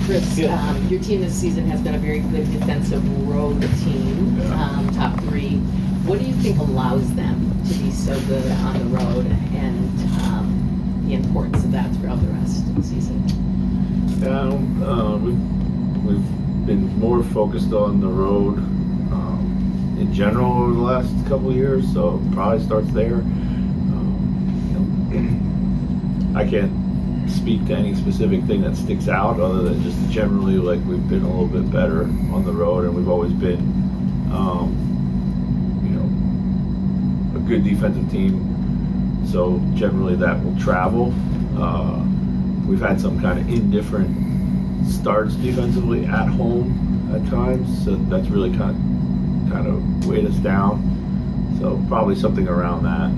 Chris, Yeah. your team this season has been a very good defensive road team, top three. What do you think allows them to be so good on the road, and the importance of that throughout the rest of the season? We've been more focused on the road in general over the last couple of years, so it probably starts there. I can't speak to any specific thing that sticks out other than just generally like we've been a little bit better on the road, and we've always been a good defensive team, so generally that will travel. We've had some kind of indifferent starts defensively at home at times, so that's really kind of weighed us down, so probably something around that.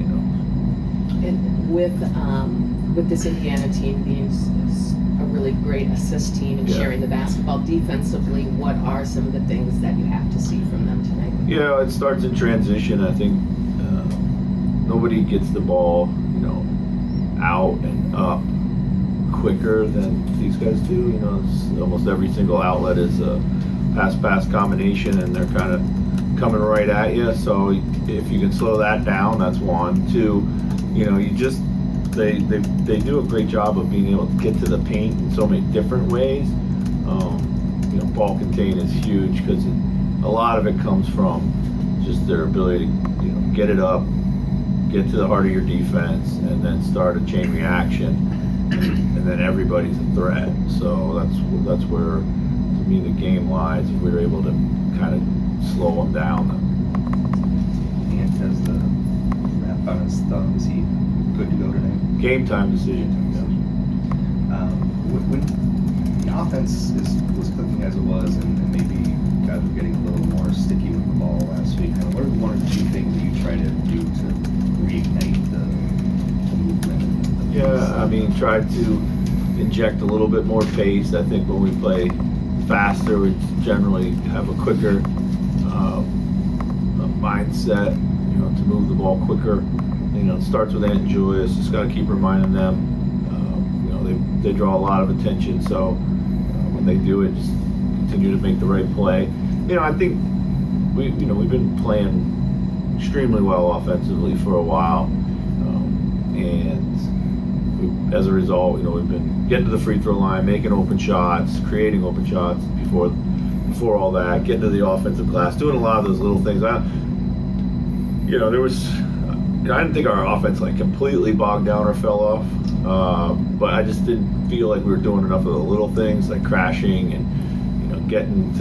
And with this Indiana team being a really great assist team and sharing the basketball defensively, what are some of the things that you have to see from them tonight? Yeah, it starts in transition. I think nobody gets the ball, out and up quicker than these guys do. It's almost every single outlet is a pass-pass combination, and they're kind of coming right at you. So if you can slow that down, that's one. Two, they do a great job of being able to get to the paint in so many different ways. Ball contain is huge because a lot of it comes from just their ability to get it up, get to the heart of your defense, and then start a chain reaction, and then everybody's a threat. So that's where, to me, the game lies. If we were able to kind of slow them down. And has the wrap on his thumb. Is he good to go today? Game time decision. When the offense was clicking as it was, and maybe guys were getting a little more sticky with the ball last week, what are the one or two things that you try to do to reignite the movement? Tried to inject a little bit more pace. I think when we play faster, we generally have a quicker mindset, to move the ball quicker. It starts with Ant and Julius. Just got to keep reminding them. They draw a lot of attention, so when they do it, just continue to make the right play. I think we've been playing extremely well offensively for a while, and as a result, we've been getting to the free throw line, making open shots, creating open shots before all that, getting to the offensive glass, doing a lot of those little things. I didn't think our offense completely bogged down or fell off, but I just didn't feel like we were doing enough of the little things like crashing and getting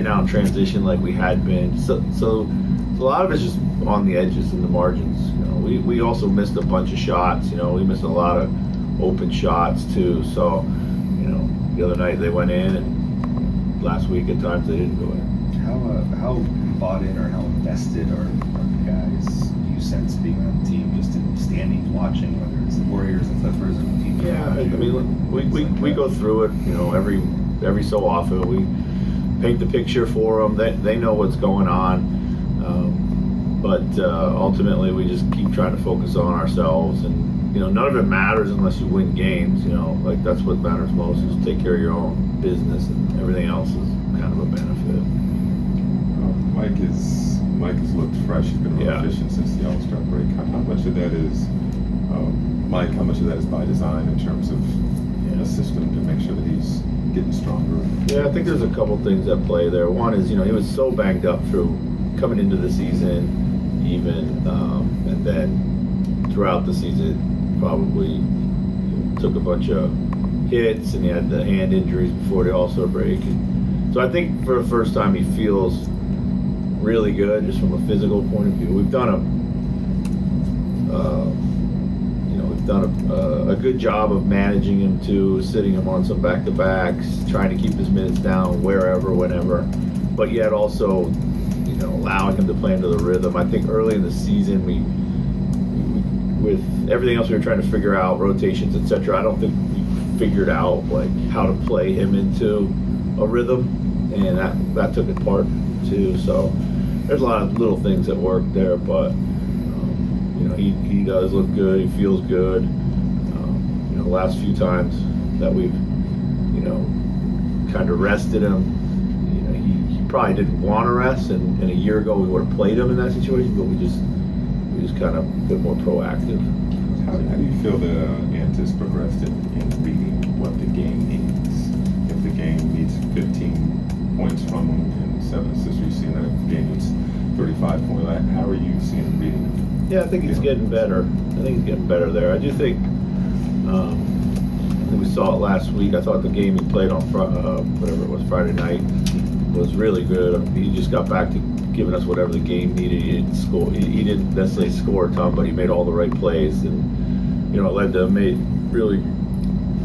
out in transition like we had been. So a lot of it's just on the edges and the margins. We also missed a bunch of shots. We missed a lot of open shots too. So the other night they went in, and last week at times they didn't go in. How bought in or how invested are the guys you sense being on the team, just in standings watching, whether it's the Warriors, the Clippers, or the team? We go through it, every so often. We paint the picture for them. They know what's going on, but ultimately we just keep trying to focus on ourselves, and none of it matters unless you win games. That's what matters most, is take care of your own business, and everything else is kind of a benefit. Mike has looked fresh. He's been real efficient since the All-Star break. How much of that is Mike? How much of that is by design in terms of a system to make sure that he's getting stronger? Yeah, I think there's a couple things at play there. One is, he was so banged up through coming into the season, even, and then throughout the season, probably took a bunch of hits, and he had the hand injuries before the All-Star break. And so I think for the first time he feels really good just from a physical point of view. We've done a good job of managing him too, sitting him on some back-to-backs, trying to keep his minutes down wherever, whenever, but yet also, allowing him to play into the rhythm. I think early in the season, we with everything else we were trying to figure out, rotations, etc., I don't think we figured out how to play him into a rhythm, and that took it part too. So there's a lot of little things that work there, but he does look good. He feels good. The last few times that we've kind of rested him. You know, he probably didn't want to rest, and a year ago we would have played him in that situation, but we just kind of been more proactive. How do you feel the Ant has progressed in reading what the game needs? If the game needs 15 points from him and 7 assists, you've seen that. If the game needs 35 points, how are you seeing him reading it? Yeah, I think he's getting better. I think he's getting better there. I do think, we saw it last week. I thought the game he played on whatever it was, Friday night, was really good. He just got back to giving us whatever the game needed. He didn't score. He didn't necessarily score a ton, but he made all the right plays, and it led to really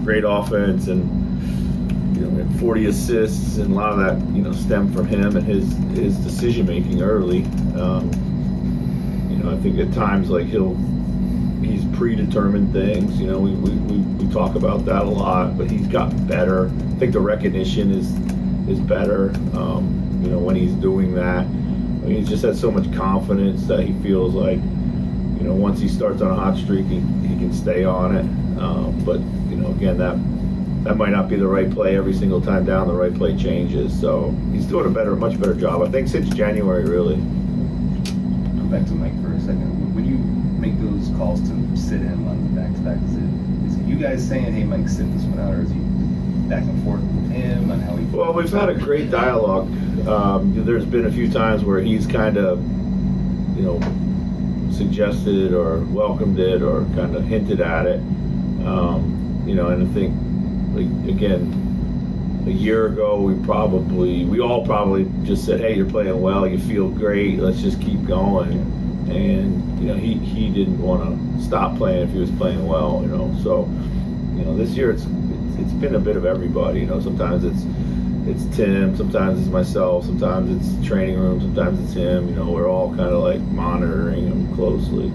great offense, and 40 assists, and a lot of that stemmed from him and his decision making early. I think at times he's predetermined things. We talk about that a lot, but he's gotten better. I think the recognition is better. When he's doing that, he's just had so much confidence that he feels like once he starts on a hot streak, he can stay on it. But again, that might not be the right play every single time down. The right play changes, so he's doing much better job. I think since January, really. Go back to Mike for a second. When you make those calls to sit him on the back-to-back, is it you guys saying, "Hey, Mike, sit this one out," or is he back and forth with him on how he? Well, we've had a great dialogue. There's been a few times where he's kind of, suggested or welcomed it or kind of hinted at it. And I think, again, a year ago we all probably just said, "Hey, you're playing well. You feel great. Let's just keep going." And he didn't want to stop playing if he was playing well. So this year it's been a bit of everybody. Sometimes it's Tim, sometimes it's myself, sometimes it's training room, sometimes it's him. We're all kind of monitoring him closely.